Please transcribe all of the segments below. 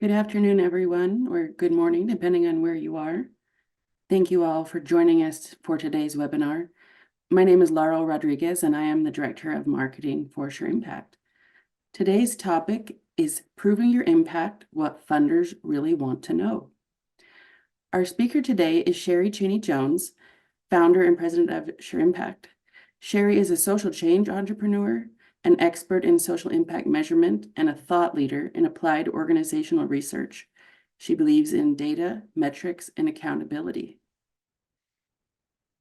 Good afternoon, everyone, or good morning, depending on where you are. Thank you all for joining us for today's webinar. My name is Laurel Rodriguez, and I am the Director of Marketing for SureImpact. Today's topic is Proving Your Impact, What Funders Really Want to Know. Our speaker today is Sheri Chaney Jones, founder and president of SureImpact. Sheri is a social change entrepreneur, an expert in social impact measurement, and a thought leader in applied organizational research. She believes in data, metrics, and accountability.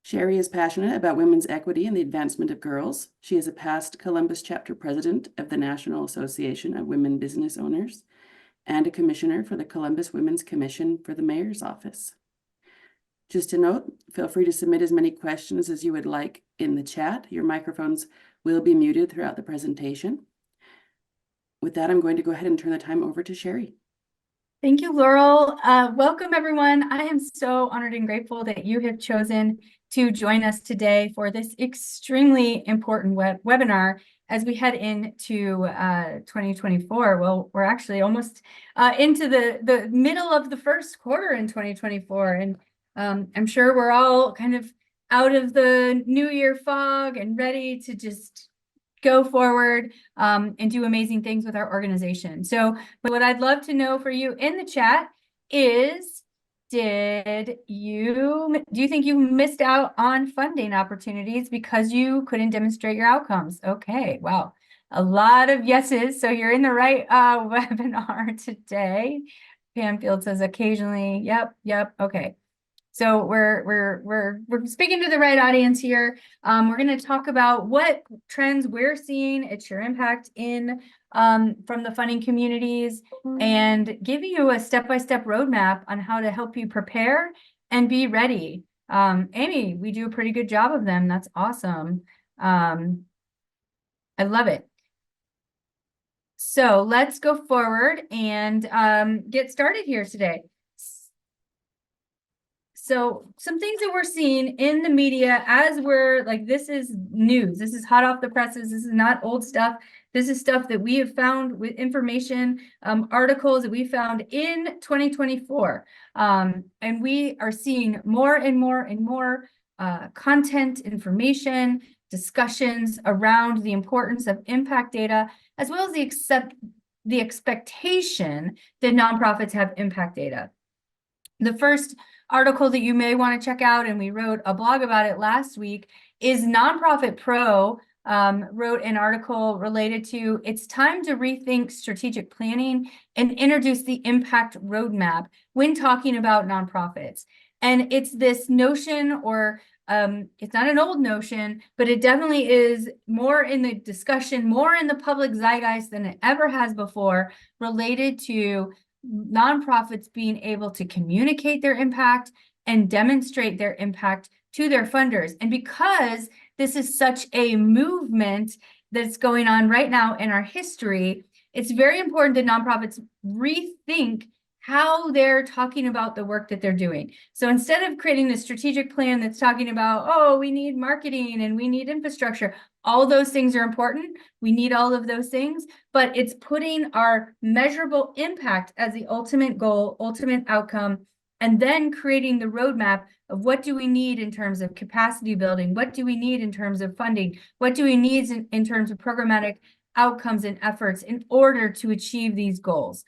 Sheri is passionate about women's equity and the advancement of girls. She is a past Columbus chapter president of the National Association of Women Business Owners and a commissioner for the Columbus Women's Commission for the Mayor's Office. Just a note, feel free to submit as many questions as you would like in the chat. Your microphones will be muted throughout the presentation. With that, I'm going to go ahead and turn the time over to Sheri. Thank you, Laurel. Welcome, everyone. I am so honored and grateful that you have chosen to join us today for this extremely important webinar as we head into 2024. Well, we're actually almost into the middle of the first quarter in 2024, and I'm sure we're all kind of out of the New Year fog and ready to just go forward and do amazing things with our organization. So what I'd love to know for you in the chat is, do you think you missed out on funding opportunities because you couldn't demonstrate your outcomes? Okay, wow. A lot of yeses. So you're in the right webinar today. Pam Field says occasionally. Yep. Okay. So we're speaking to the right audience here. We're going to talk about what trends we're seeing at SureImpact in from the funding communities and give you a step-by-step roadmap on how to help you prepare and be ready. Amy, we do a pretty good job of them. That's awesome. I love it. So let's go forward and get started here today. So some things that we're seeing in the media as we're like, this is news. This is hot off the presses. This is not old stuff. This is stuff that we have found with information, articles that we found in 2024. And we are seeing more and more and more content, information, discussions around the importance of impact data, as well as the expectation that nonprofits have impact data. The first article that you may want to check out, and we wrote a blog about it last week, is Nonprofit Pro wrote an article related to it's time to rethink strategic planning and introduce the impact roadmap when talking about nonprofits. And it's this notion, or it's not an old notion, but it definitely is more in the discussion, more in the public zeitgeist than it ever has before, related to nonprofits being able to communicate their impact and demonstrate their impact to their funders. And because this is such a movement that's going on right now in our history, it's very important that nonprofits rethink how they're talking about the work that they're doing. So instead of creating the strategic plan that's talking about, oh, we need marketing and we need infrastructure, all those things are important. We need all of those things, but it's putting our measurable impact as the ultimate goal, ultimate outcome, and then creating the roadmap of what do we need in terms of capacity building? What do we need in terms of funding? What do we need in terms of programmatic outcomes and efforts in order to achieve these goals?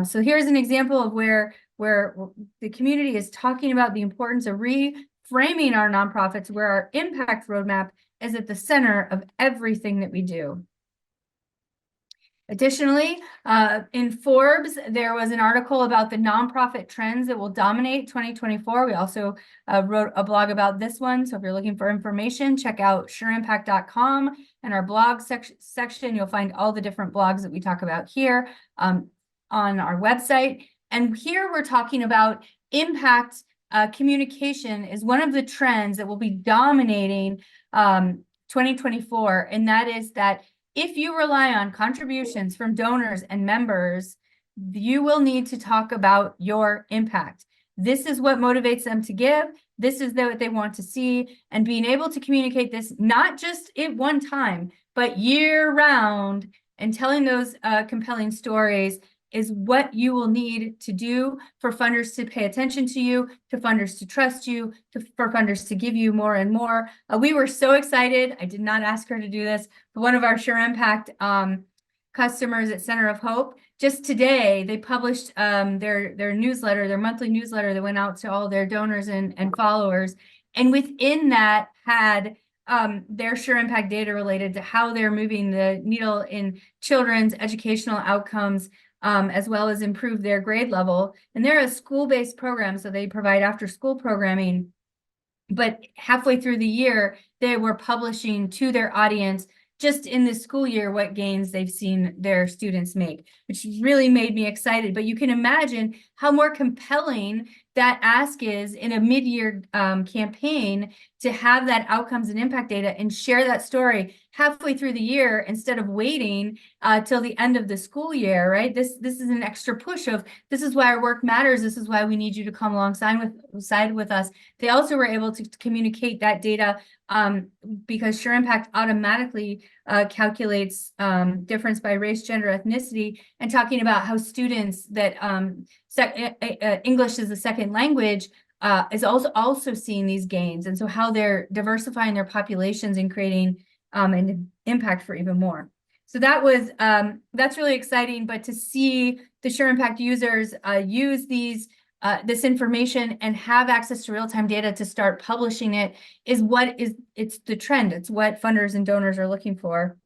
So here's an example of where the community is talking about the importance of reframing our nonprofits, where our impact roadmap is at the center of everything that we do. Additionally, in Forbes, there was an article about the nonprofit trends that will dominate 2024. We also wrote a blog about this one. So if you're looking for information, check out SureImpact.com and our blog section. You'll find all the different blogs that we talk about here on our website. And here we're talking about impact communication is one of the trends that will be dominating 2024. And that is that if you rely on contributions from donors and members, you will need to talk about your impact. This is what motivates them to give. This is what they want to see. And being able to communicate this, not just at one time, but year round, and telling those compelling stories is what you will need to do for funders to pay attention to you, to funders to trust you, for funders to give you more and more. We were so excited. I did not ask her to do this, but one of our SureImpact customers at Center of Hope, just today, they published their newsletter, their monthly newsletter that went out to all their donors and followers. And within that had their SureImpact data related to how they're moving the needle in children's educational outcomes, as well as improve their grade level. And they're a school-based program, so they provide after-school programming. But halfway through the year, they were publishing to their audience just in this school year what gains they've seen their students make, which really made me excited. But you can imagine how more compelling that ask is in a mid-year campaign to have that outcomes and impact data and share that story halfway through the year instead of waiting till the end of the school year, right? This is an extra push of, this is why our work matters. This is why we need you to come alongside with us. They also were able to communicate that data because SureImpact automatically calculates difference by race, gender, ethnicity, and talking about how students that English is a second language is also seeing these gains, and so how they're diversifying their populations and creating an impact for even more. So that's really exciting. But to see the SureImpact users use this information and have access to real-time data to start publishing it's the trend. It's what funders and donors are looking for.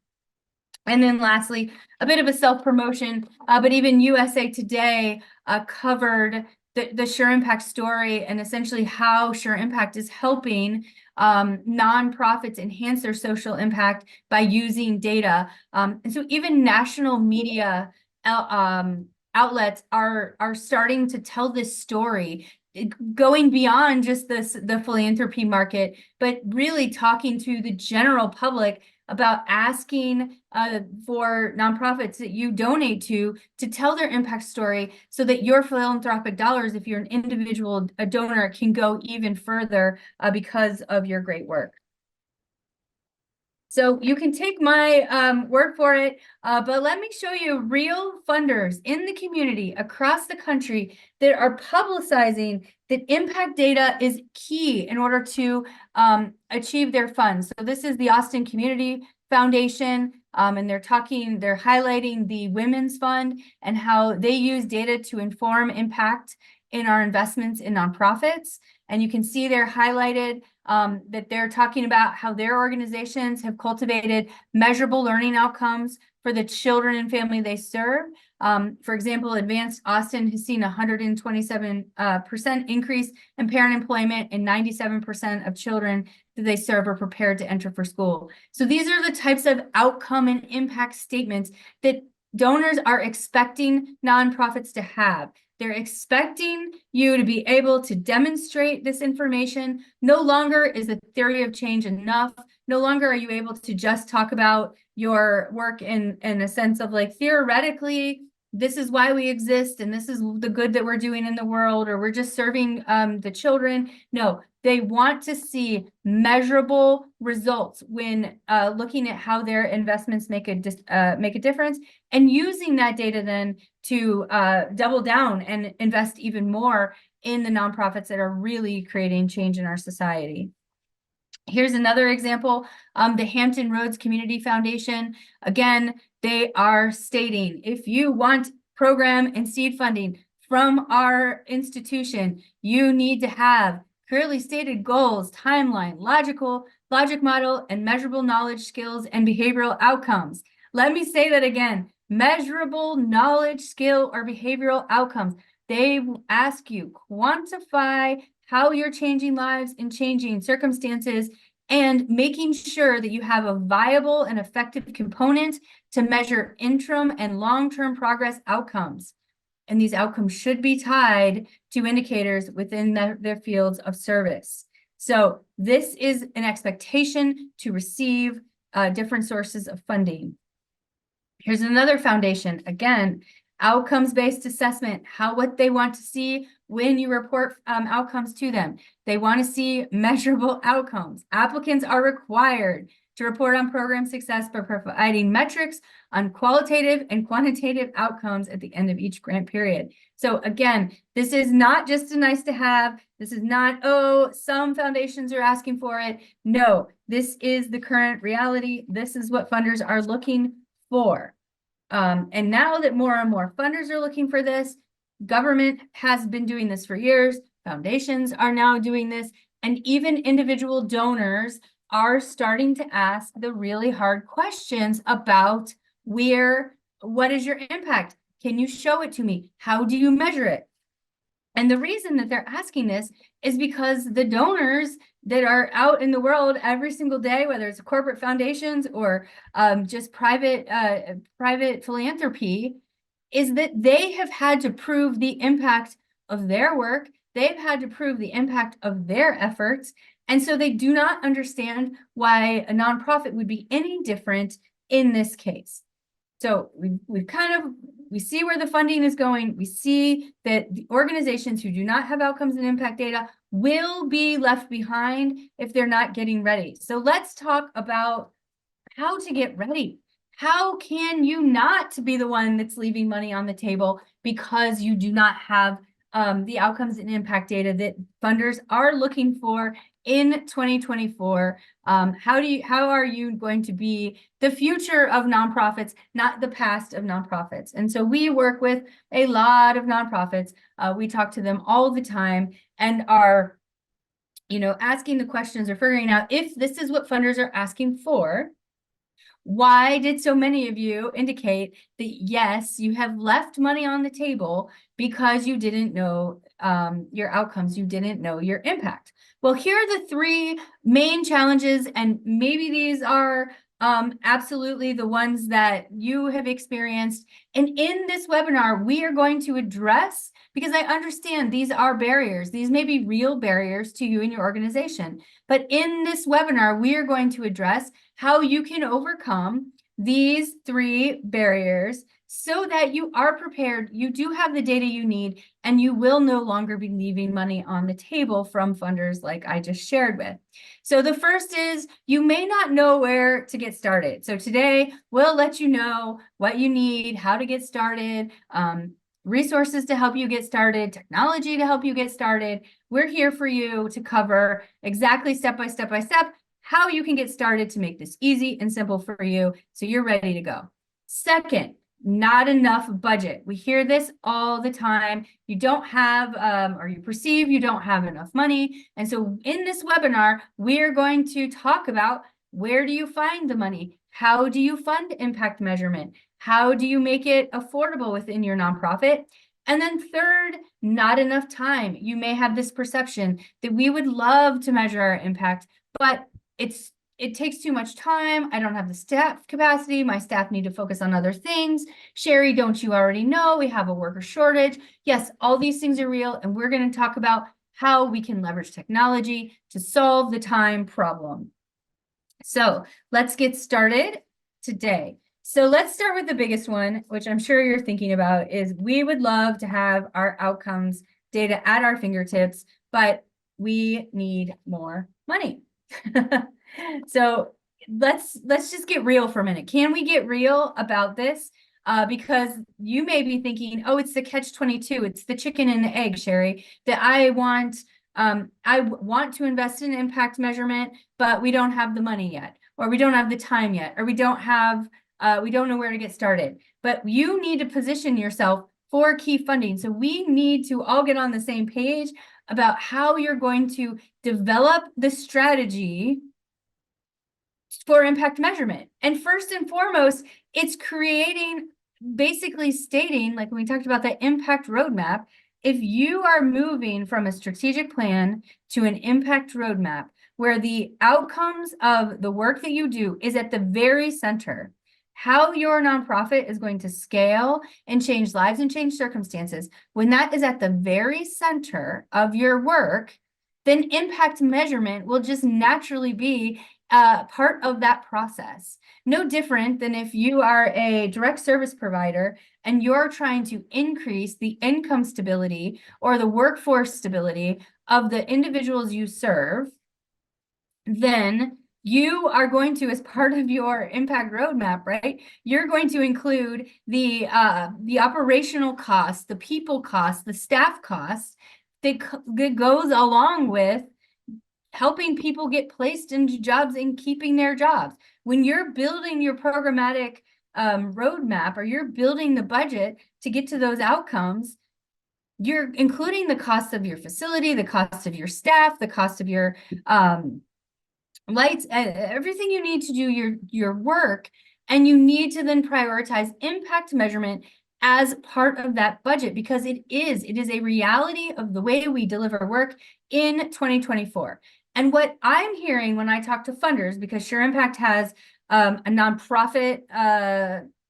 And then lastly, a bit of a self-promotion, but even USA Today covered the SureImpact story and essentially how SureImpact is helping nonprofits enhance their social impact by using data. And so even national media outlets are starting to tell this story, going beyond just the philanthropy market, but really talking to the general public about asking for nonprofits that you donate to tell their impact story so that your philanthropic dollars, if you're an individual donor, can go even further because of your great work. So you can take my word for it, but let me show you real funders in the community across the country that are publicizing that impact data is key in order to achieve their funds. So this is the Austin Community Foundation, and they're highlighting the Women's Fund and how they use data to inform impact in our investments in nonprofits. And you can see they're highlighted that they're talking about how their organizations have cultivated measurable learning outcomes for the children and family they serve. For example, Advanced Austin has seen 127% increase in parent employment, and 97% of children that they serve are prepared to enter for school. So these are the types of outcome and impact statements that donors are expecting nonprofits to have. They're expecting you to be able to demonstrate this information. No longer is the theory of change enough. No longer are you able to just talk about your work in a sense of like, theoretically, this is why we exist and this is the good that we're doing in the world, or we're just serving the children. No, they want to see measurable results when looking at how their investments make a difference, and using that data then to double down and invest even more in the nonprofits that are really creating change in our society. Here's another example, the Hampton Roads Community Foundation. Again, they are stating, if you want program and seed funding from our institution, you need to have clearly stated goals, timeline, logic model, and measurable knowledge, skills, and behavioral outcomes. Let me say that again, measurable knowledge, skill, or behavioral outcomes. They ask you, quantify how you're changing lives and changing circumstances, and making sure that you have a viable and effective component to measure interim and long-term progress outcomes. And these outcomes should be tied to indicators within their fields of service. So this is an expectation to receive different sources of funding. Here's another foundation. Again, outcomes-based assessment, what they want to see when you report outcomes to them. They want to see measurable outcomes. Applicants are required to report on program success by providing metrics on qualitative and quantitative outcomes at the end of each grant period. So again, this is not just a nice to have. This is not, oh, some foundations are asking for it. No, this is the current reality. This is what funders are looking for. And now that more and more funders are looking for this, government has been doing this for years. Foundations are now doing this. And even individual donors are starting to ask the really hard questions about what is your impact? Can you show it to me? How do you measure it? And the reason that they're asking this is because the donors that are out in the world every single day, whether it's corporate foundations or just private philanthropy, is that they have had to prove the impact of their work. They've had to prove the impact of their efforts. And so they do not understand why a nonprofit would be any different in this case. So we see where the funding is going. We see that the organizations who do not have outcomes and impact data will be left behind if they're not getting ready. So let's talk about how to get ready. How can you not be the one that's leaving money on the table because you do not have the outcomes and impact data that funders are looking for in 2024? How are you going to be the future of nonprofits, not the past of nonprofits? And so we work with a lot of nonprofits. We talk to them all the time and are, asking the questions or figuring out if this is what funders are asking for. Why did so many of you indicate that, yes, you have left money on the table because you didn't know your outcomes, you didn't know your impact? Well, here are the three main challenges, and maybe these are absolutely the ones that you have experienced. And in this webinar, we are going to address, because I understand these are barriers. These may be real barriers to you and your organization. But in this webinar, we are going to address how you can overcome these three barriers so that you are prepared, you do have the data you need, and you will no longer be leaving money on the table from funders like I just shared with. So the first is you may not know where to get started. So today we'll let you know what you need, how to get started, resources to help you get started, technology to help you get started. We're here for you to cover exactly step by step how you can get started to make this easy and simple for you so you're ready to go. Second, not enough budget. We hear this all the time. You don't have, or you perceive you don't have enough money. And so in this webinar, we're going to talk about where do you find the money? How do you fund impact measurement? How do you make it affordable within your nonprofit? And then third, not enough time. You may have this perception that we would love to measure our impact, but it takes too much time. I don't have the staff capacity. My staff need to focus on other things. Sheri, don't you already know we have a worker shortage? Yes, all these things are real, and we're going to talk about how we can leverage technology to solve the time problem. So let's get started today. So let's start with the biggest one, which I'm sure you're thinking about, is we would love to have our outcomes data at our fingertips, but we need more money. So let's just get real for a minute. Can we get real about this? Because you may be thinking, oh, it's the catch-22. It's the chicken and the egg, Sheri, that I want to invest in impact measurement, but we don't have the money yet, or we don't have the time yet, or we don't know where to get started. But you need to position yourself for key funding. So we need to all get on the same page about how you're going to develop the strategy for impact measurement. And first and foremost, it's basically stating, like when we talked about the impact roadmap, if you are moving from a strategic plan to an impact roadmap where the outcomes of the work that you do is at the very center, how your nonprofit is going to scale and change lives and change circumstances, when that is at the very center of your work, then impact measurement will just naturally be part of that process. No different than if you are a direct service provider and you're trying to increase the income stability or the workforce stability of the individuals you serve, then you are going to, as part of your impact roadmap, right? You're going to include the operational costs, the people costs, the staff costs that goes along with helping people get placed into jobs and keeping their jobs. When you're building your programmatic roadmap, or you're building the budget to get to those outcomes, you're including the cost of your facility, the cost of your staff, the cost of your lights, everything you need to do your work. And you need to then prioritize impact measurement as part of that budget, because it is a reality of the way we deliver work in 2024. And what I'm hearing when I talk to funders, because SureImpact has a nonprofit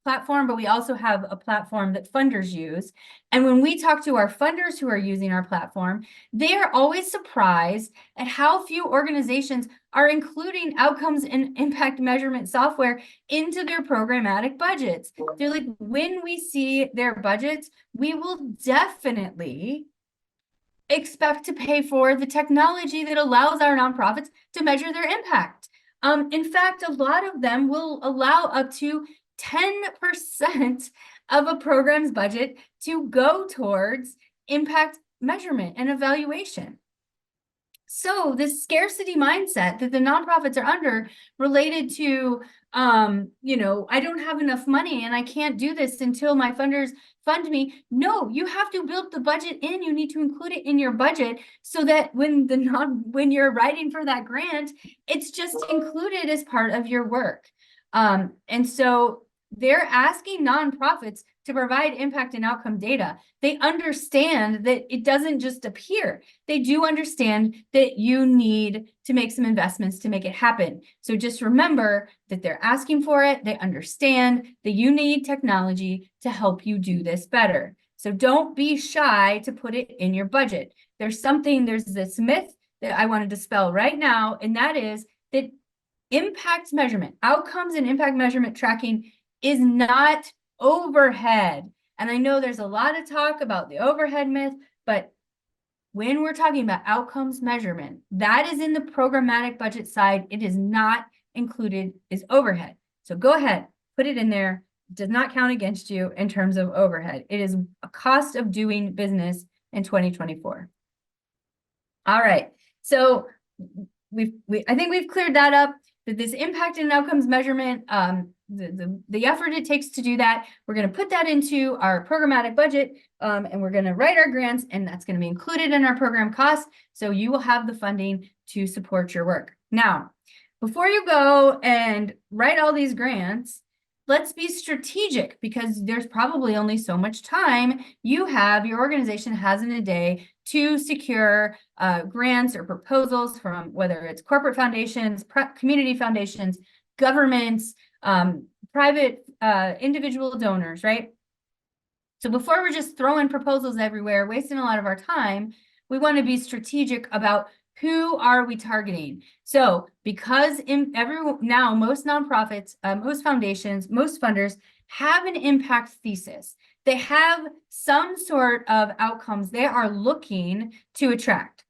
platform, but we also have a platform that funders use. And when we talk to our funders who are using our platform, they are always surprised at how few organizations are including outcomes and impact measurement software into their programmatic budgets. They're like, when we see their budgets, we will definitely expect to pay for the technology that allows our nonprofits to measure their impact. In fact, a lot of them will allow up to 10% of a program's budget to go towards impact measurement and evaluation. So this scarcity mindset that the nonprofits are under, related to, I don't have enough money and I can't do this until my funders fund me. No, you have to build the budget in. You need to include it in your budget so that when you're writing for that grant, it's just included as part of your work. And so they're asking nonprofits to provide impact and outcome data. They understand that it doesn't just appear. They do understand that you need to make some investments to make it happen. So just remember that they're asking for it. They understand that you need technology to help you do this better. So don't be shy to put it in your budget. There's this myth that I want to dispel right now, and that is that impact measurement, outcomes and impact measurement tracking is not overhead. And I know there's a lot of talk about the overhead myth, but when we're talking about outcomes measurement, that is in the programmatic budget side. It is not included as overhead. So go ahead, put it in there. It does not count against you in terms of overhead. It is a cost of doing business in 2024. All right. So I think we've cleared that up, that this impact and outcomes measurement, the effort it takes to do that, we're going to put that into our programmatic budget, and we're going to write our grants, and that's going to be included in our program costs. So you will have the funding to support your work. Now, before you go and write all these grants, let's be strategic, because there's probably only so much time your organization has in a day to secure grants or proposals from, whether it's corporate foundations, community foundations, governments, private individual donors, right? So before we're just throwing proposals everywhere, wasting a lot of our time, we want to be strategic about who are we targeting. So because now most nonprofits, most foundations, most funders have an impact thesis. They have some sort of outcomes they are looking to attract.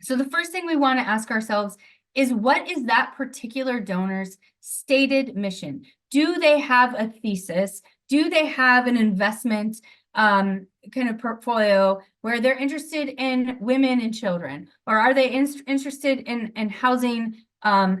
So the first thing we want to ask ourselves is, what is that particular donor's stated mission? Do they have a thesis? Do they have an investment kind of portfolio where they're interested in women and children? Or are they interested in housing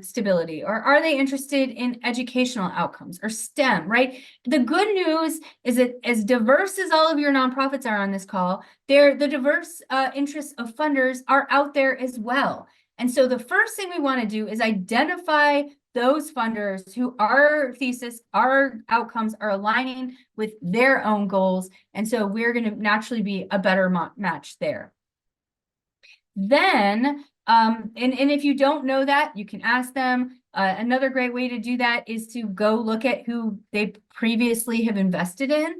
stability? Or are they interested in educational outcomes or STEM, right? The good news is that, as diverse as all of your nonprofits are on this call, the diverse interests of funders are out there as well. And so the first thing we want to do is identify those funders who our thesis, our outcomes are aligning with their own goals. And so we're going to naturally be a better match there. Then, and if you don't know that, you can ask them. Another great way to do that is to go look at who they previously have invested in.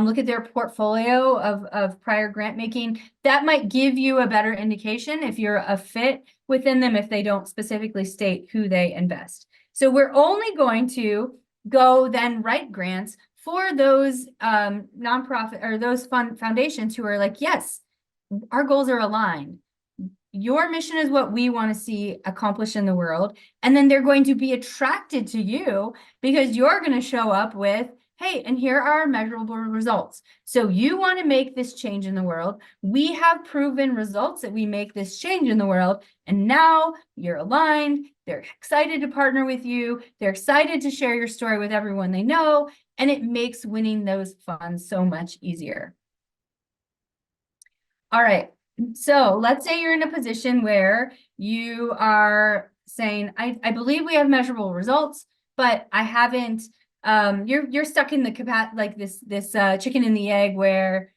Look at their portfolio of prior grant making. That might give you a better indication if you're a fit within them, if they don't specifically state who they invest. So we're only going to go then write grants for those nonprofit or those foundations who are like, yes, our goals are aligned. your mission is what we want to see accomplished in the world. And then they're going to be attracted to you because you're going to show up with, hey, and here are our measurable results. So you want to make this change in the world. We have proven results that we make this change in the world. And now you're aligned. They're excited to partner with you. They're excited to share your story with everyone they know. And it makes winning those funds so much easier. All right. So let's say you're in a position where you are saying, I believe we have measurable results, but I haven't, you're stuck in the like this chicken and the egg where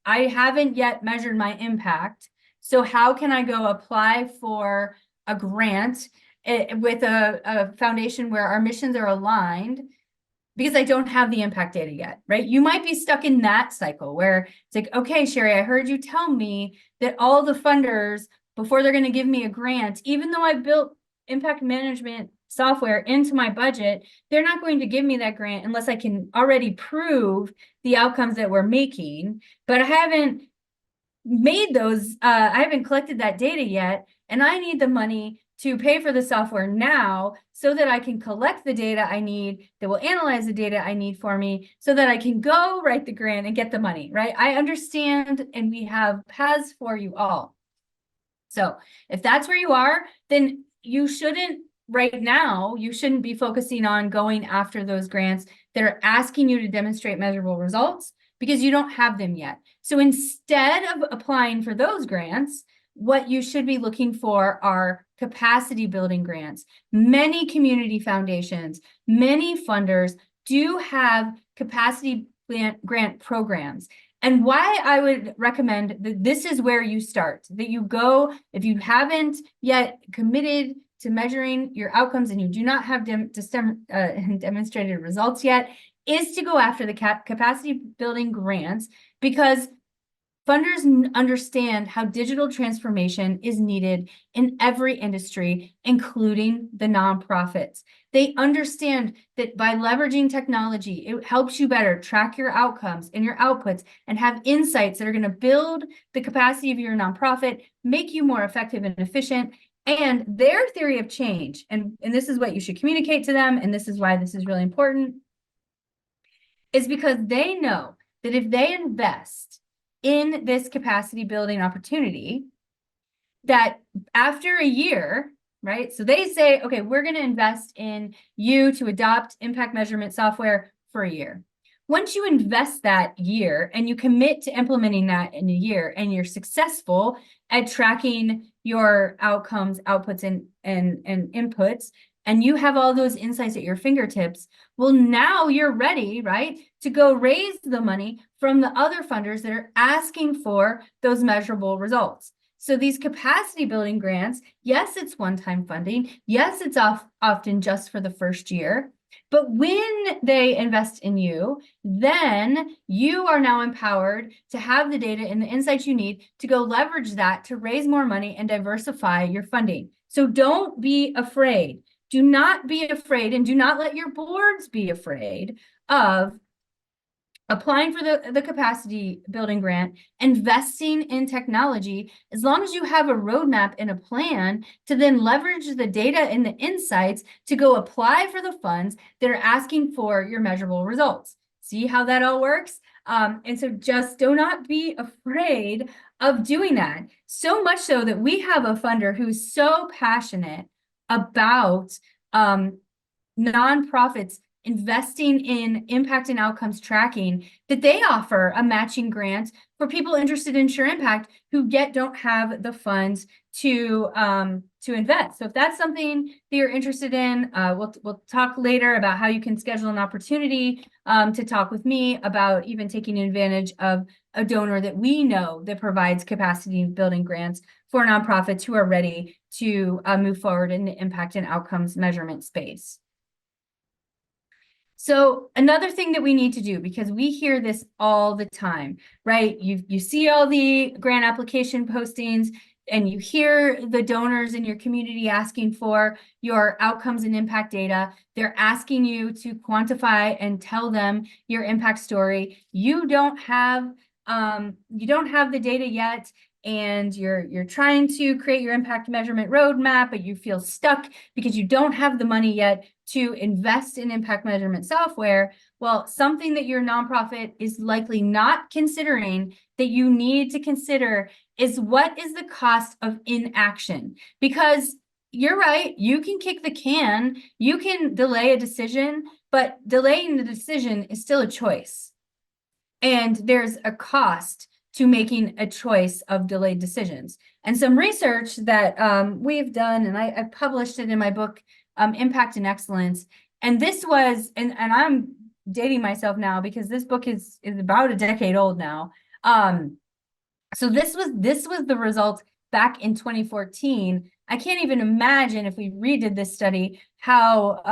I haven't yet measured my impact. So how can I go apply for a grant with a foundation where our missions are aligned? Because I don't have the impact data yet, right? You might be stuck in that cycle where it's like, okay, Sheri, I heard you tell me that all the funders, before they're going to give me a grant, even though I built impact management software into my budget, they're not going to give me that grant unless I can already prove the outcomes that we're making. But I haven't made those, I haven't collected that data yet, and I need the money to pay for the software now so that I can collect the data I need that will analyze the data I need for me so that I can go write the grant and get the money, right? I understand, and we have paths for you all. So if that's where you are, then you shouldn't, right now, you shouldn't be focusing on going after those grants that are asking you to demonstrate measurable results because you don't have them yet. So instead of applying for those grants, what you should be looking for are capacity building grants. Many community foundations, many funders do have capacity grant programs. And why I would recommend that this is where you start, that you go, if you haven't yet committed to measuring your outcomes and you do not have demonstrated results yet, is to go after the capacity building grants, because funders understand how digital transformation is needed in every industry, including the nonprofits. They understand that by leveraging technology, it helps you better track your outcomes and your outputs and have insights that are going to build the capacity of your nonprofit, make you more effective and efficient. And their theory of change, and this is what you should communicate to them, and this is why this is really important, is because they know that if they invest in this capacity building opportunity, that after a year, right? So they say, okay, we're going to invest in you to adopt impact measurement software for a year. Once you invest that year and you commit to implementing that in a year and you're successful at tracking your outcomes, outputs, and inputs, and you have all those insights at your fingertips, well, now you're ready, right, to go raise the money from the other funders that are asking for those measurable results. So these capacity building grants, yes, it's one-time funding. Yes, it's often just for the first year. But when they invest in you, then you are now empowered to have the data and the insights you need to go leverage that to raise more money and diversify your funding. So don't be afraid. Do not be afraid, and do not let your boards be afraid of applying for the capacity building grant, investing in technology, as long as you have a roadmap and a plan to then leverage the data and the insights to go apply for the funds that are asking for your measurable results. See how that all works? And so just do not be afraid of doing that. So much so that we have a funder who's so passionate about nonprofits investing in impact and outcomes tracking that they offer a matching grant for people interested in SureImpact who yet don't have the funds to invest. So if that's something that you're interested in, we'll talk later about how you can schedule an opportunity to talk with me about even taking advantage of a donor that we know that provides capacity building grants for nonprofits who are ready to move forward in the impact and outcomes measurement space. So another thing that we need to do, because we hear this all the time, right? You see all the grant application postings and you hear the donors in your community asking for your outcomes and impact data. They're asking you to quantify and tell them your impact story. You don't have the data yet. and you're trying to create your impact measurement roadmap, but you feel stuck because you don't have the money yet to invest in impact measurement software, well, something that your nonprofit is likely not considering that you need to consider is what is the cost of inaction? Because you're right, you can kick the can, you can delay a decision, but delaying the decision is still a choice. And there's a cost to making a choice of delayed decisions. And some research that we've done, and I published it in my book, Impact and Excellence. And this was, and I'm dating myself now because this book is about a decade old now. So this was the result back in 2014. I can't even imagine if we redid this study how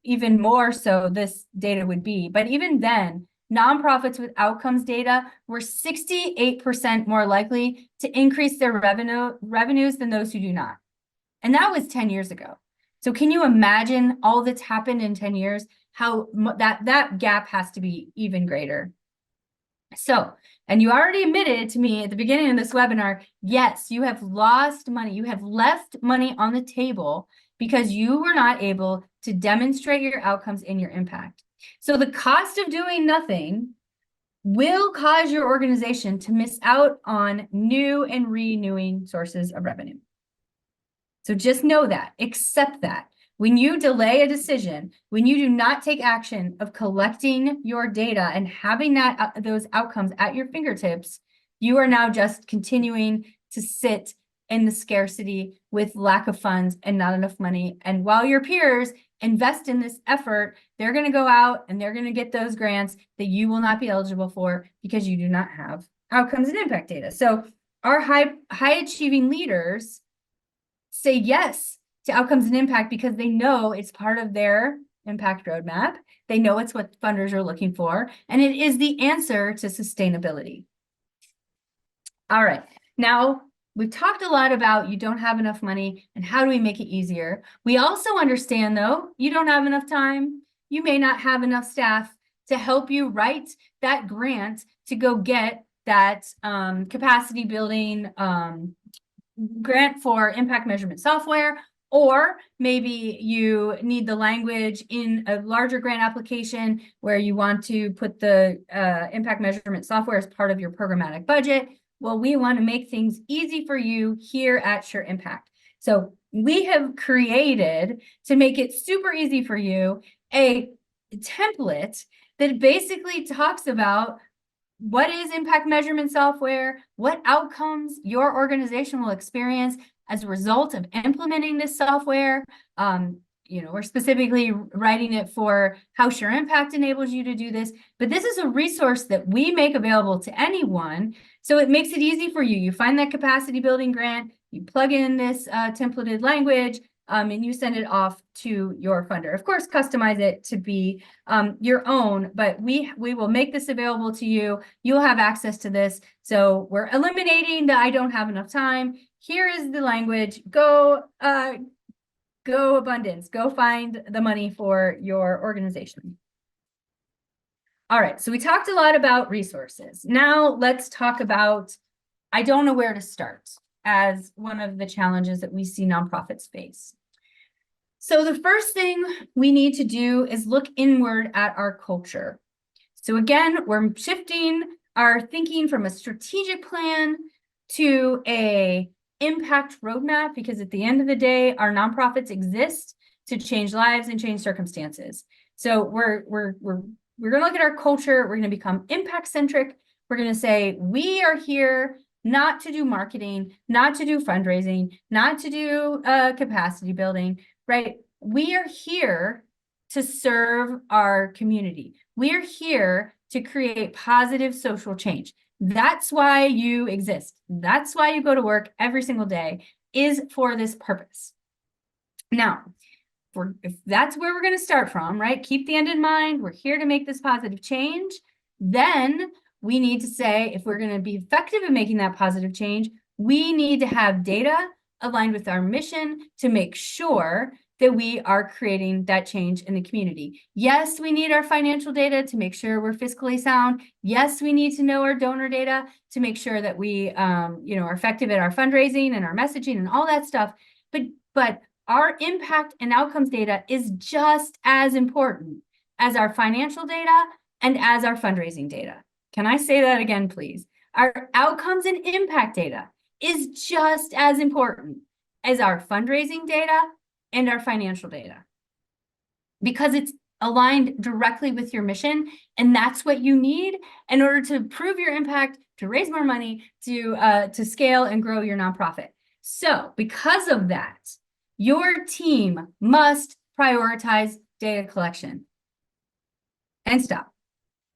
even more so this data would be. But even then, nonprofits with outcomes data were 68% more likely to increase their revenues than those who do not. And that was 10 years ago. So can you imagine all that's happened in 10 years? How that gap has to be even greater. So, and you already admitted to me at the beginning of this webinar, yes, you have lost money. You have left money on the table because you were not able to demonstrate your outcomes and your impact. So the cost of doing nothing will cause your organization to miss out on new and renewing sources of revenue. So just know that, accept that. When you delay a decision, when you do not take action of collecting your data and having that those outcomes at your fingertips, you are now just continuing to sit in the scarcity with lack of funds and not enough money. And while your peers invest in this effort, they're going to go out and they're going to get those grants that you will not be eligible for because you do not have outcomes and impact data. So our high achieving leaders say yes to outcomes and impact because they know it's part of their impact roadmap. They know it's what funders are looking for, and it is the answer to sustainability. All right, now we've talked a lot about you don't have enough money and how do we make it easier. We also understand, though, you don't have enough time. You may not have enough staff to help you write that grant to go get that capacity building grant for impact measurement software, or maybe you need the language in a larger grant application where you want to put the impact measurement software as part of your programmatic budget. Well, we want to make things easy for you here at SureImpact. So we have created, to make it super easy for you, a template that basically talks about what is impact measurement software, what outcomes your organization will experience as a result of implementing this software. We're specifically writing it for how SureImpact enables you to do this, but this is a resource that we make available to anyone. So it makes it easy for you. You find that capacity building grant, you plug in this templated language, and you send it off to your funder. Of course, customize it to be your own, but we will make this available to you. You'll have access to this. So we're eliminating the I don't have enough time. Here is the language. Go abundance. Go find the money for your organization. All right, so we talked a lot about resources. Now let's talk about I don't know where to start as one of the challenges that we see nonprofits face. So the first thing we need to do is look inward at our culture. So again, we're shifting our thinking from a strategic plan to a impact roadmap, because at the end of the day, our nonprofits exist to change lives and change circumstances. So we're going to look at our culture. We're going to become impact centric. We're going to say we are here not to do marketing, not to do fundraising, not to do capacity building, right? We are here to serve our community. We're here to create positive social change. That's why you exist. That's why you go to work every single day, is for this purpose. Now, if that's where we're going to start from, right? Keep the end in mind. We're here to make this positive change. Then we need to say, if we're going to be effective in making that positive change, we need to have data aligned with our mission to make sure that we are creating that change in the community. Yes, we need our financial data to make sure we're fiscally sound. Yes, we need to know our donor data to make sure that we, are effective at our fundraising and our messaging and all that stuff. But our impact and outcomes data is just as important as our financial data and as our fundraising data. Can I say that again, please? Our outcomes and impact data is just as important as our fundraising data and our financial data, because it's aligned directly with your mission. And that's what you need in order to prove your impact, to raise more money, to scale and grow your nonprofit. So because of that, your team must prioritize data collection. And stop.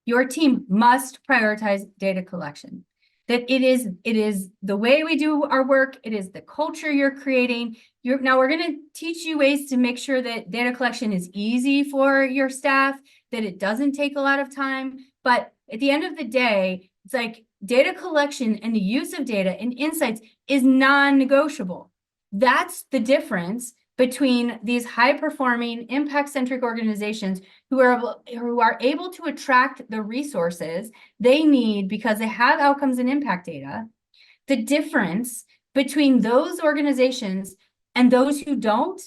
Your team must prioritize data collection. That it is the way we do our work. It is the culture you're creating. Now we're going to teach you ways to make sure that data collection is easy for your staff, that it doesn't take a lot of time. But at the end of the day, it's like data collection and the use of data and insights is non-negotiable. That's the difference between these high-performing, impact-centric organizations who are able to attract the resources they need because they have outcomes and impact data. The difference between those organizations and those who don't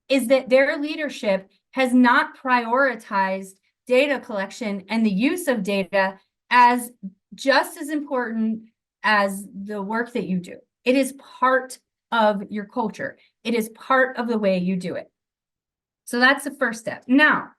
is that their leadership has not prioritized data collection and the use of data as just as important as the work that you do. It is part of your culture. It is part of the way you do it. So that's the first step. Now,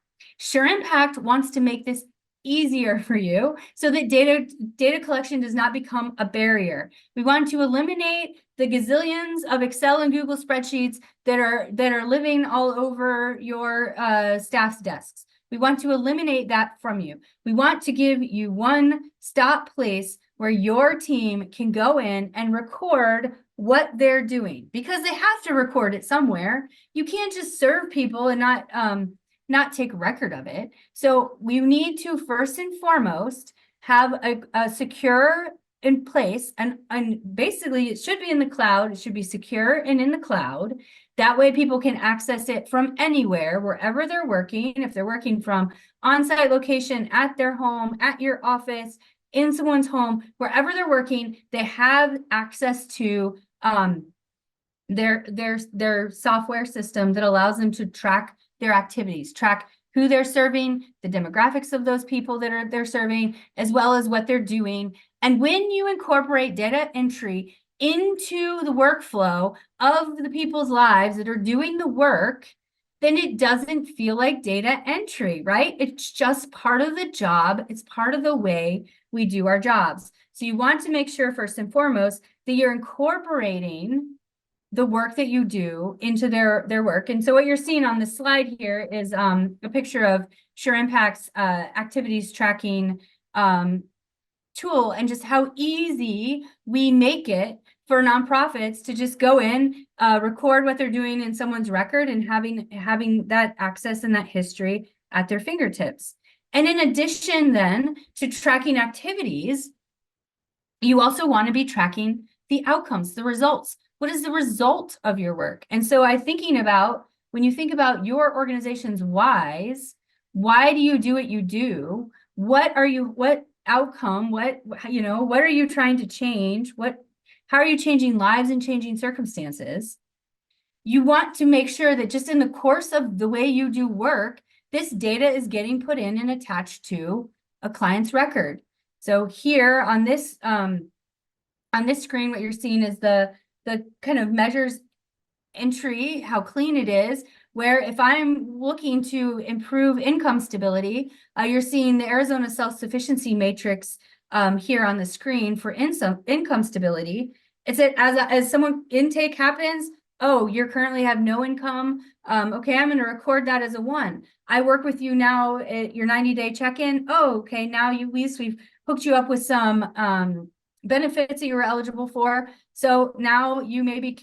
SureImpact wants to make this easier for you so that data collection does not become a barrier. We want to eliminate the gazillions of Excel and Google spreadsheets that are living all over your staff's desks. We want to eliminate that from you. We want to give you one stop place where your team can go in and record what they're doing, because they have to record it somewhere. You can't just serve people and not take record of it. So we need to first and foremost have a secure in place, and basically it should be in the cloud. It should be secure and in the cloud. That way people can access it from anywhere, wherever they're working. If they're working from on-site location, at their home, at your office, in someone's home, wherever they're working, they have access to their software system that allows them to track their activities, track who they're serving, the demographics of those people that they're serving, as well as what they're doing. And when you incorporate data entry into the workflow of the people's lives that are doing the work, then it doesn't feel like data entry, right? It's just part of the job. It's part of the way we do our jobs. So you want to make sure, first and foremost, that you're incorporating the work that you do into their work. And so what you're seeing on the slide here is a picture of SureImpact's activities tracking tool, and just how easy we make it for nonprofits to just go in, record what they're doing in someone's record, and having that access and that history at their fingertips. And in addition then to tracking activities, you also want to be tracking the outcomes, the results. What is the result of your work? And so when you think about your organization's whys, why do you do what you do? What outcome, what are you trying to change? How are you changing lives and changing circumstances? You want to make sure that just in the course of the way you do work, this data is getting put in and attached to a client's record. So here on this screen, what you're seeing is the kind of measures entry, how clean it is, where if I'm looking to improve income stability, you're seeing the Arizona Self-Sufficiency Matrix here on the screen for income stability. It's that as someone intake happens, oh, you currently have no income. Okay, I'm going to record that as a 1. I work with you now at your 90-day check-in. Oh, okay, now we've hooked you up with some benefits that you were eligible for. So now you maybe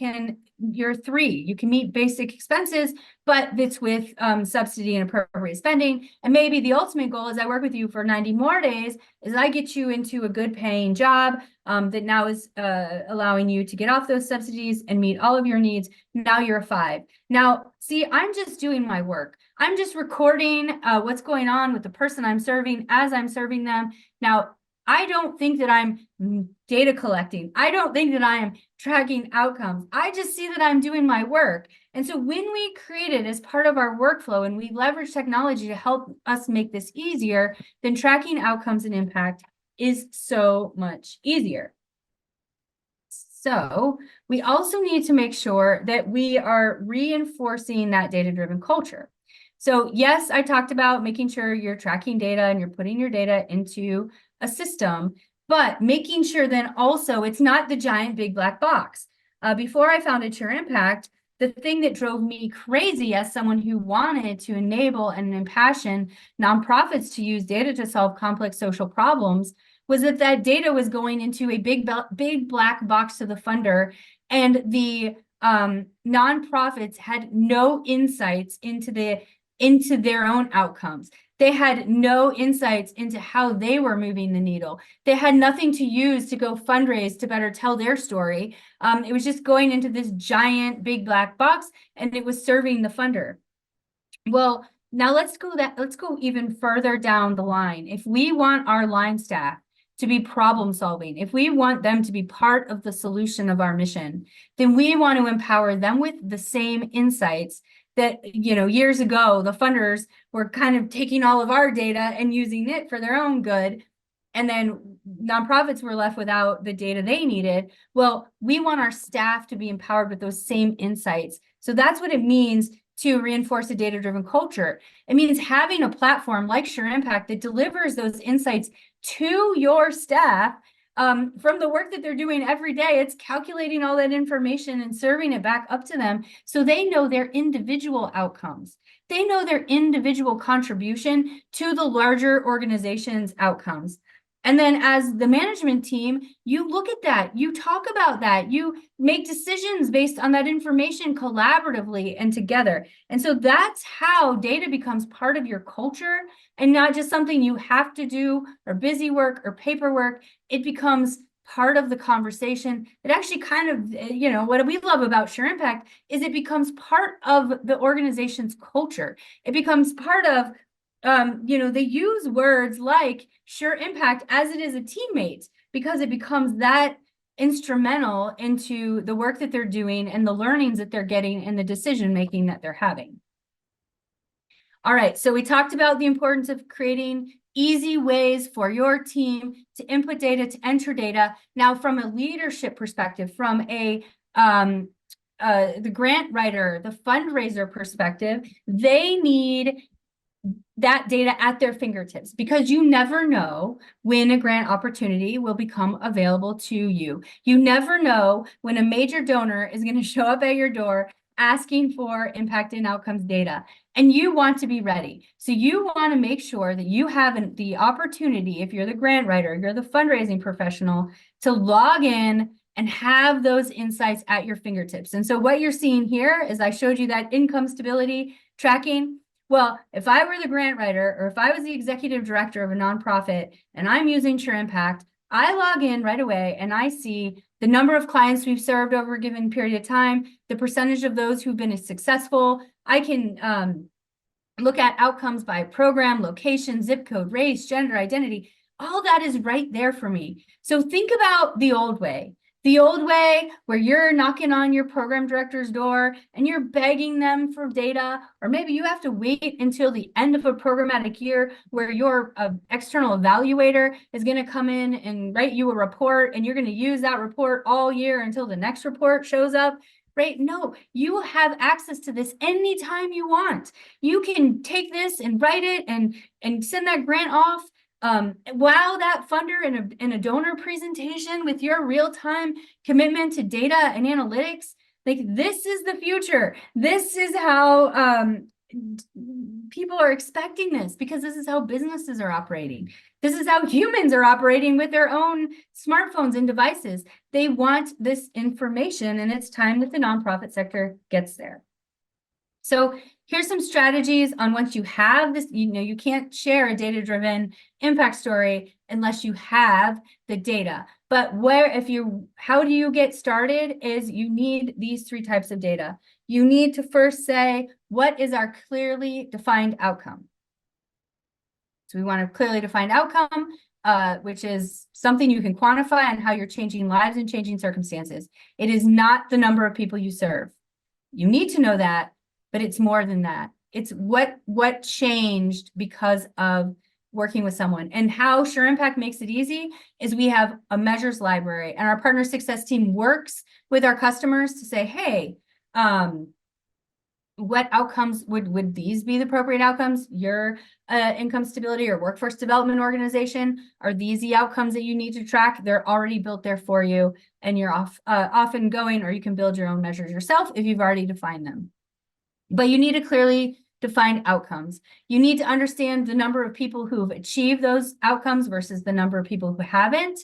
you're 3, you can meet basic expenses, but it's with subsidy and appropriate spending. And maybe the ultimate goal is I work with you for 90 more days, is I get you into a good paying job that now is allowing you to get off those subsidies and meet all of your needs. Now you're a 5. Now, see, I'm just doing my work. I'm just recording what's going on with the person I'm serving as I'm serving them. Now, I don't think that I'm data collecting. I don't think that I am tracking outcomes. I just see that I'm doing my work. And so when we create it as part of our workflow and we leverage technology to help us make this easier, then tracking outcomes and impact is so much easier. So we also need to make sure that we are reinforcing that data-driven culture. So yes, I talked about making sure you're tracking data and you're putting your data into a system, but making sure then also it's not the giant big black box. Before I founded SureImpact, the thing that drove me crazy as someone who wanted to enable and impassion nonprofits to use data to solve complex social problems was that data was going into a big black box to the funder, and the nonprofits had no insights into their own outcomes. They had no insights into how they were moving the needle. They had nothing to use to go fundraise to better tell their story. It was just going into this giant big black box, and it was serving the funder. Well, now let's go even further down the line. If we want our line staff to be problem solving, if we want them to be part of the solution of our mission, then we want to empower them with the same insights that, years ago, the funders were kind of taking all of our data and using it for their own good. And then nonprofits were left without the data they needed. Well, we want our staff to be empowered with those same insights. So that's what it means to reinforce a data-driven culture. It means having a platform like SureImpact that delivers those insights to your staff from the work that they're doing every day. It's calculating all that information and serving it back up to them so they know their individual outcomes. They know their individual contribution to the larger organization's outcomes. And then as the management team, you look at that, you talk about that, you make decisions based on that information collaboratively and together. And so that's how data becomes part of your culture and not just something you have to do or busy work or paperwork. It becomes part of the conversation. It actually kind of, what we love about SureImpact is it becomes part of the organization's culture. It becomes part of they use words like SureImpact as it is a teammate because it becomes that instrumental into the work that they're doing and the learnings that they're getting and the decision making that they're having. All right, so we talked about the importance of creating easy ways for your team to input data, to enter data. Now, from a leadership perspective, from the grant writer, the fundraiser perspective, they need that data at their fingertips because you never know when a grant opportunity will become available to you. You never know when a major donor is going to show up at your door asking for impact and outcomes data, and you want to be ready. So you want to make sure that you have the opportunity, if you're the grant writer, you're the fundraising professional, to log in and have those insights at your fingertips. And so what you're seeing here is I showed you that income stability tracking. Well, if I were the grant writer or if I was the executive director of a nonprofit and I'm using SureImpact, I log in right away and I see the number of clients we've served over a given period of time, the percentage of those who've been successful. I can look at outcomes by program, location, zip code, race, gender, identity. All that is right there for me. So think about the old way. The old way where you're knocking on your program director's door and you're begging them for data, or maybe you have to wait until the end of a programmatic year where your external evaluator is going to come in and write you a report and you're going to use that report all year until the next report shows up. Right? No, you will have access to this anytime you want. You can take this and write it and send that grant off. Wow, that funder in a donor presentation with your real-time commitment to data and analytics, like this is the future. This is how people are expecting this because this is how businesses are operating. This is how humans are operating with their own smartphones and devices. They want this information, and it's time that the nonprofit sector gets there. So here's some strategies on once you have this, you can't share a data-driven impact story unless you have the data. But how do you get started is you need these 3 types of data. You need to first say, what is our clearly defined outcome? So we want a clearly defined outcome, which is something you can quantify on how you're changing lives and changing circumstances. It is not the number of people you serve. You need to know that, but it's more than that. It's what changed because of working with someone. And how SureImpact makes it easy is we have a measures library, and our partner success team works with our customers to say, hey, what outcomes would these be the appropriate outcomes? Your income stability or workforce development organization, are these the outcomes that you need to track? They're already built there for you, and you're off and going, or you can build your own measures yourself if you've already defined them. But you need to clearly define outcomes. You need to understand the number of people who've achieved those outcomes versus the number of people who haven't.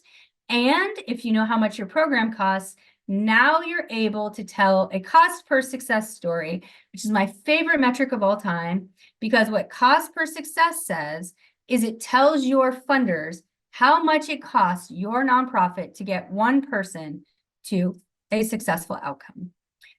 And if you know how much your program costs, now you're able to tell a cost per success story, which is my favorite metric of all time, because what cost per success says is it tells your funders how much it costs your nonprofit to get one person to a successful outcome.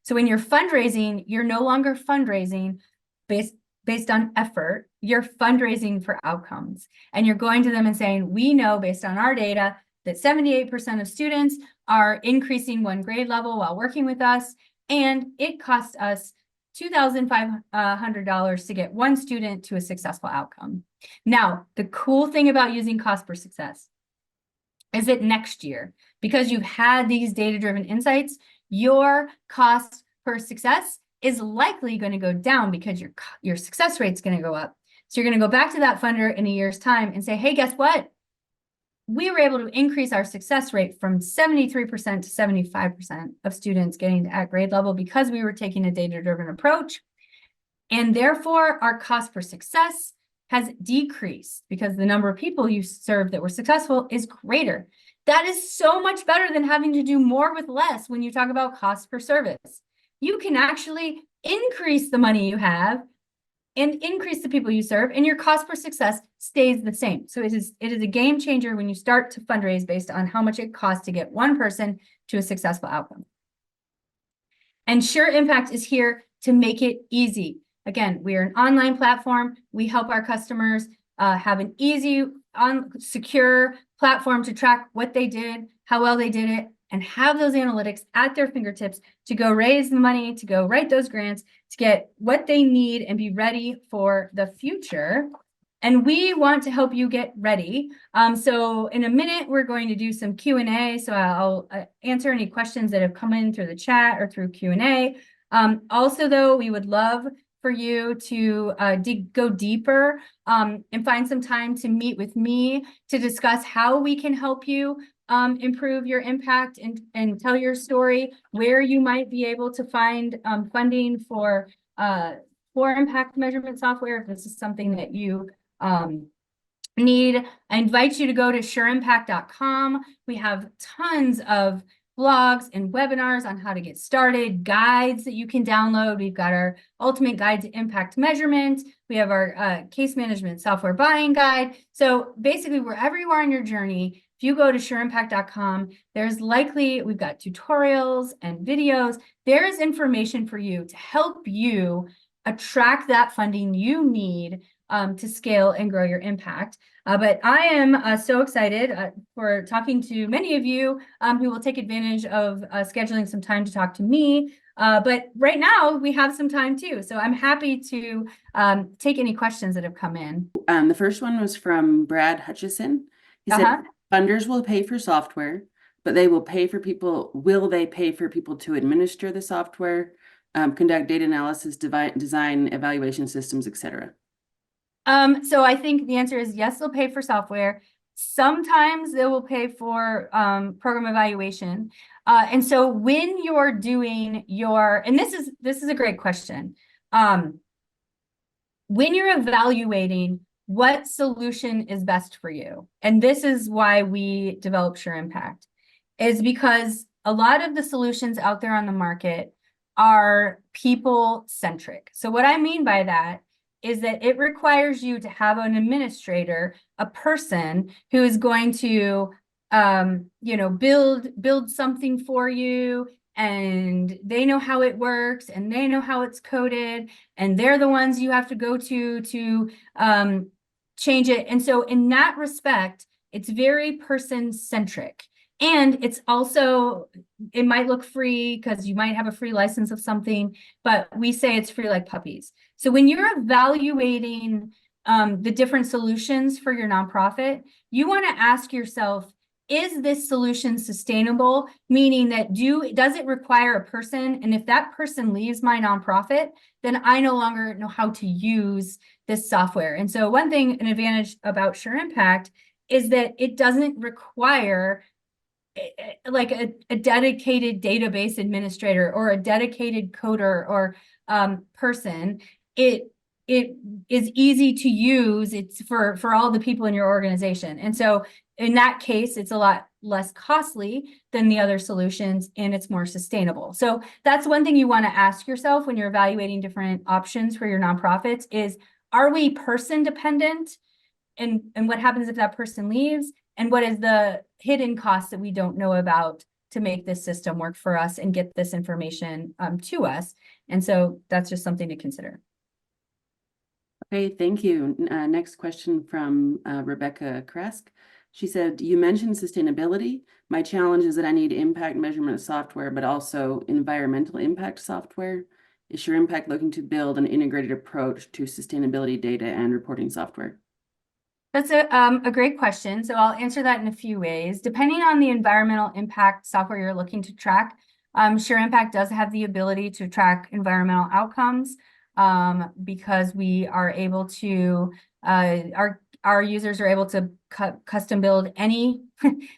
So when you're fundraising, you're no longer fundraising based on effort, you're fundraising for outcomes. And you're going to them and saying, we know based on our data that 78% of students are increasing 1 grade level while working with us, and it costs us $2,500 to get 1 student to a successful outcome. Now, the cool thing about using cost per success is that next year, because you've had these data-driven insights, your cost per success is likely going to go down because your success rate is going to go up. So you're going to go back to that funder in a year's time and say, hey, guess what? We were able to increase our success rate from 73% to 75% of students getting at grade level because we were taking a data-driven approach. And therefore, our cost per success has decreased because the number of people you serve that were successful is greater. That is so much better than having to do more with less when you talk about cost per service. You can actually increase the money you have and increase the people you serve, and your cost per success stays the same. So it is a game changer when you start to fundraise based on how much it costs to get one person to a successful outcome. And SureImpact is here to make it easy. Again, we are an online platform. We help our customers have an easy, secure platform to track what they did, how well they did it, and have those analytics at their fingertips to go raise the money, to go write those grants, to get what they need and be ready for the future. And we want to help you get ready. So in a minute, we're going to do some Q&A. So I'll answer any questions that have come in through the chat or through Q&A. Also, though, we would love for you to go deeper and find some time to meet with me to discuss how we can help you improve your impact and tell your story, where you might be able to find funding for impact measurement software if this is something that you need. I invite you to go to SureImpact.com. We have tons of blogs and webinars on how to get started, guides that you can download. We've got our ultimate guide to impact measurement. We have our case management software buying guide. So basically, wherever you are in your journey, if you go to SureImpact.com, we've got tutorials and videos. There's information for you to help you attract that funding you need to scale and grow your impact. But I am so excited for talking to many of you who will take advantage of scheduling some time to talk to me. But right now we have some time too. So I'm happy to take any questions that have come in. The first one was from Brad Hutchison. He said, funders will pay for software, but will they pay for people to administer the software, conduct data analysis, design evaluation systems, etc.? So I think the answer is yes, they'll pay for software. Sometimes they will pay for program evaluation. And so when you're doing and this is a great question. when you're evaluating what solution is best for you, and this is why we develop SureImpact, is because a lot of the solutions out there on the market are people-centric. So what I mean by that is that it requires you to have an administrator, a person who is going to build something for you, and they know how it works and they know how it's coded, and they're the ones you have to go to change it. And so in that respect, it's very person-centric. And it's also, it might look free because you might have a free license of something, but we say it's free like puppies. So when you're evaluating the different solutions for your nonprofit, you want to ask yourself, is this solution sustainable? Meaning that does it require a person? And if that person leaves my nonprofit, then I no longer know how to use this software. And so one thing, an advantage about SureImpact is that it doesn't require like a dedicated database administrator or a dedicated coder or person. It is easy to use. It's for all the people in your organization. And so in that case, it's a lot less costly than the other solutions, and it's more sustainable. So that's one thing you want to ask yourself when you're evaluating different options for your nonprofits is, are we person dependent? And what happens if that person leaves? And what is the hidden cost that we don't know about to make this system work for us and get this information to us? And so that's just something to consider. Okay, thank you. Next question from Rebecca Kresk. She said, you mentioned sustainability. My challenge is that I need impact measurement software, but also environmental impact software. Is SureImpact looking to build an integrated approach to sustainability data and reporting software? That's a great question. So I'll answer that in a few ways. Depending on the environmental impact software you're looking to track, SureImpact does have the ability to track environmental outcomes because we are able to, our users are able to custom build any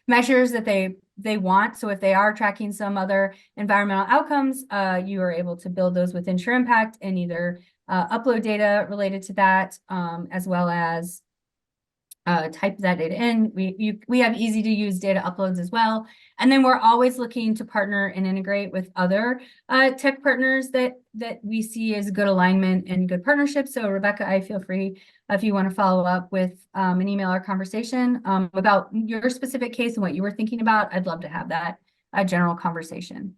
measures that they want. So if they are tracking some other environmental outcomes, you are able to build those within SureImpact and either upload data related to that, as well as type that data in. We have easy to use data uploads as well. And then we're always looking to partner and integrate with other tech partners that we see as good alignment and good partnerships. So Rebecca, I feel free if you want to follow up with an email or conversation about your specific case and what you were thinking about. I'd love to have that general conversation.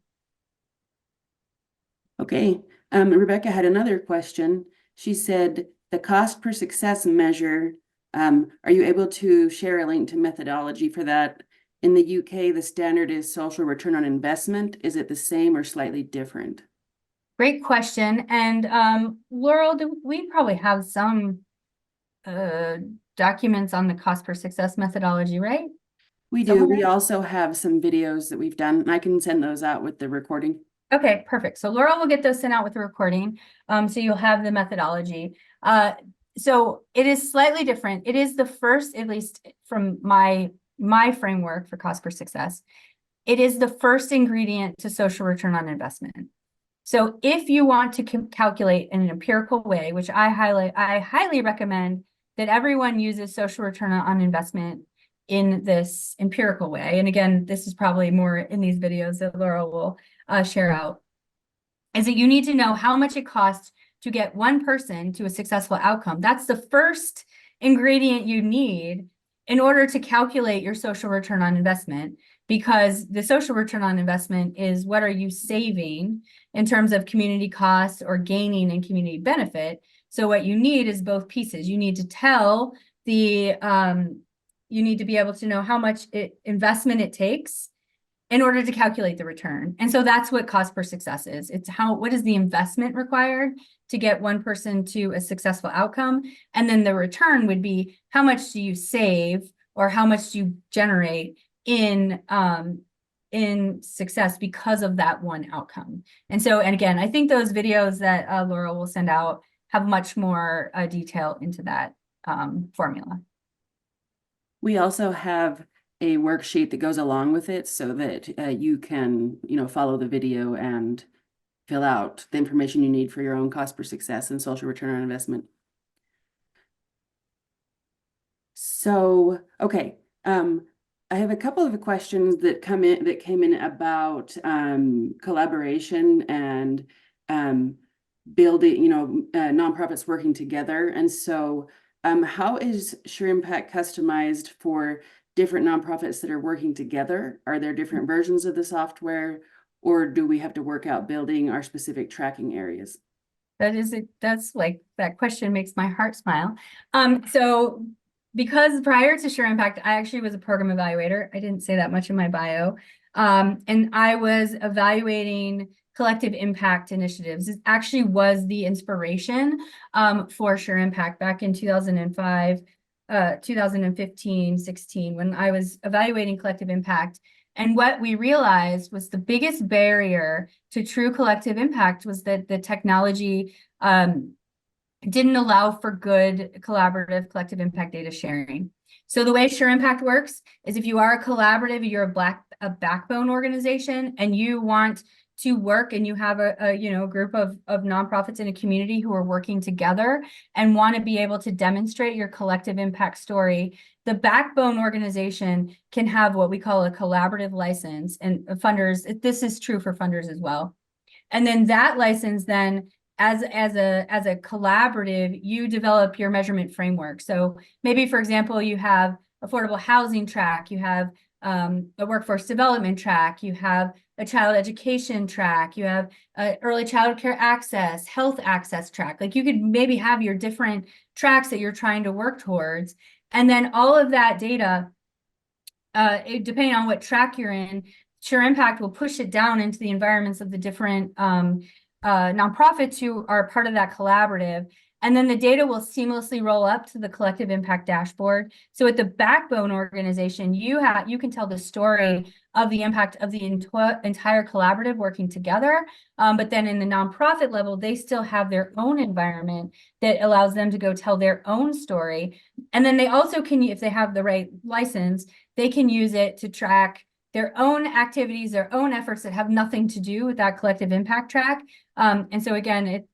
Okay, Rebecca had another question. She said, the cost per success measure, are you able to share a link to methodology for that? In the UK, the standard is social return on investment. Is it the same or slightly different? Great question. And Laurel, we probably have some documents on the cost per success methodology, right? We do. We also have some videos that we've done, and I can send those out with the recording. Okay, perfect. So Laurel will get those sent out with the recording. So you'll have the methodology. So it is slightly different. It is the first, at least from my framework for cost per success, it is the first ingredient to social return on investment. So if you want to calculate in an empirical way, which I highly recommend that everyone uses social return on investment in this empirical way. And again, this is probably more in these videos that Laurel will share out, is that you need to know how much it costs to get one person to a successful outcome. That's the first ingredient you need in order to calculate your social return on investment, because the social return on investment is what are you saving in terms of community costs or gaining in community benefit. So what you need is both pieces. You need to tell the, you need to be able to know how much investment it takes in order to calculate the return. And so that's what cost per success is. It's what is the investment required to get one person to a successful outcome? And then the return would be how much do you save or how much do you generate in success because of that one outcome. And so, and again, I think those videos that Laura will send out have much more detail into that formula. We also have a worksheet that goes along with it so that you can, follow the video and fill out the information you need for your own cost per success and social return on investment. So, okay, I have a couple of questions that came in about collaboration and building, nonprofits working together. And so, how is SureImpact customized for different nonprofits that are working together? Are there different versions of the software, or do we have to work out building our specific tracking areas? That's like, that question makes my heart smile. So because prior to SureImpact, I actually was a program evaluator. I didn't say that much in my bio. And I was evaluating collective impact initiatives. It actually was the inspiration for SureImpact back in 2005, 2015, 16, when I was evaluating collective impact. And what we realized was the biggest barrier to true collective impact was that the technology didn't allow for good collaborative collective impact data sharing. So the way SureImpact works is if you are a collaborative, you're a backbone organization, and you want to work and you have a group of nonprofits in a community who are working together and want to be able to demonstrate your collective impact story, the backbone organization can have what we call a collaborative license. And funders, this is true for funders as well. And then that license then, as a collaborative, you develop your measurement framework. So maybe, for example, you have affordable housing track, you have a workforce development track, you have a child education track, you have early child care access, health access track. Like, you could maybe have your different tracks that you're trying to work towards. And then all of that data, depending on what track you're in, SureImpact will push it down into the environments of the different nonprofits who are part of that collaborative. And then the data will seamlessly roll up to the collective impact dashboard. So at the backbone organization, you can tell the story of the impact of the entire collaborative working together. But then in the nonprofit level, they still have their own environment that allows them to go tell their own story. And then they also can, if they have the right license, they can use it to track their own activities, their own efforts that have nothing to do with that collective impact track. And so again,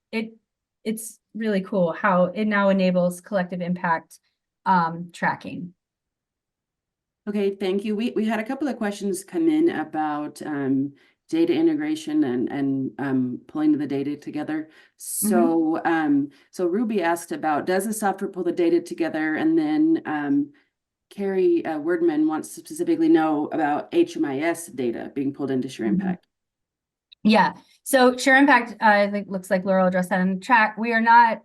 it's really cool how it now enables collective impact tracking. Okay, thank you. We had a couple of questions come in about data integration and pulling the data together. So so Ruby asked about, does the software pull the data together? And then Carrie Wordman wants to specifically know about HMIS data being pulled into SureImpact. Yeah, so SureImpact, I think, looks like Laurel addressed that in the chat. We are not,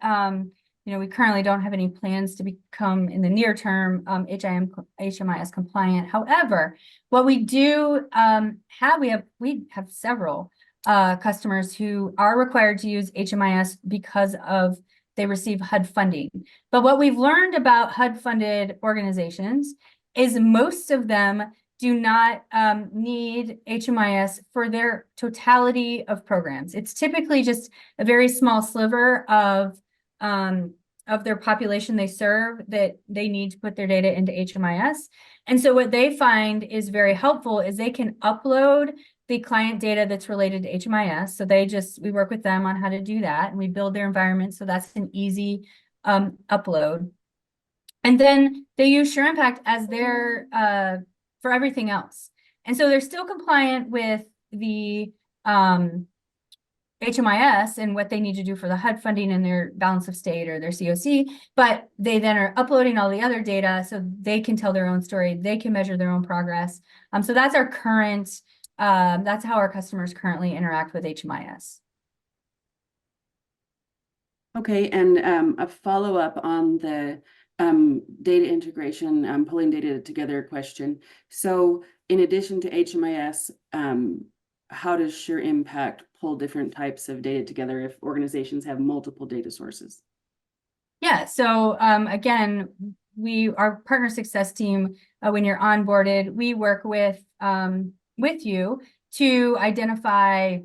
we currently don't have any plans to become in the near term HMIS compliant. However, what we do have, we have several customers who are required to use HMIS because of they receive HUD funding. But what we've learned about HUD funded organizations is most of them do not need HMIS for their totality of programs. It's typically just a very small sliver of their population they serve that they need to put their data into HMIS. And so what they find is very helpful is they can upload the client data that's related to HMIS. So we work with them on how to do that, and we build their environment. So that's an easy upload. And then they use SureImpact as their for everything else. And so they're still compliant with the HMIS and what they need to do for the HUD funding and their balance of state or their COC, but they then are uploading all the other data so they can tell their own story, they can measure their own progress. So that's our current, that's how our customers currently interact with HMIS. Okay, and a follow-up on the data integration, pulling data together question. So in addition to HMIS, how does SureImpact pull different types of data together if organizations have multiple data sources? Yeah, so again, our partner success team, when you're onboarded, we work with you to identify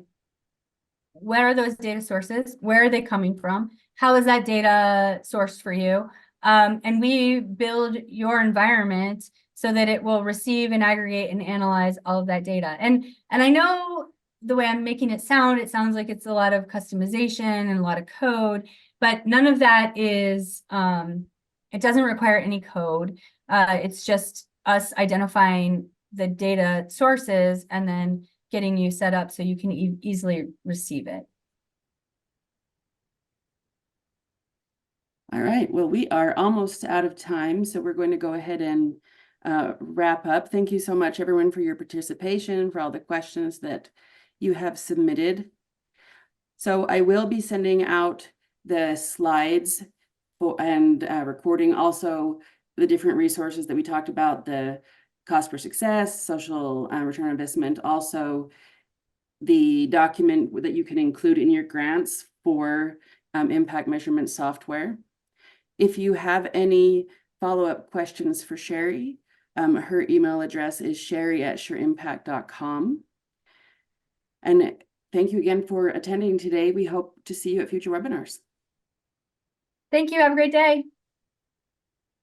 what are those data sources, where are they coming from, how is that data sourced for you, and we build your environment so that it will receive and aggregate and analyze all of that data. And I know the way I'm making it sounds like it's a lot of customization and a lot of code, but none of that is, it doesn't require any code. It's just us identifying the data sources and then getting you set up so you can easily receive it. All right, well, we are almost out of time, so we're going to go ahead and wrap up. Thank you so much, everyone, for your participation, for all the questions that you have submitted. So I will be sending out the slides and recording also the different resources that we talked about, the cost per success, social return on investment, also the document that you can include in your grants for impact measurement software. If you have any follow-up questions for Sheri, her email address is sheri@sureimpact.com. And thank you again for attending today. We hope to see you at future webinars. Thank you. Have a great day.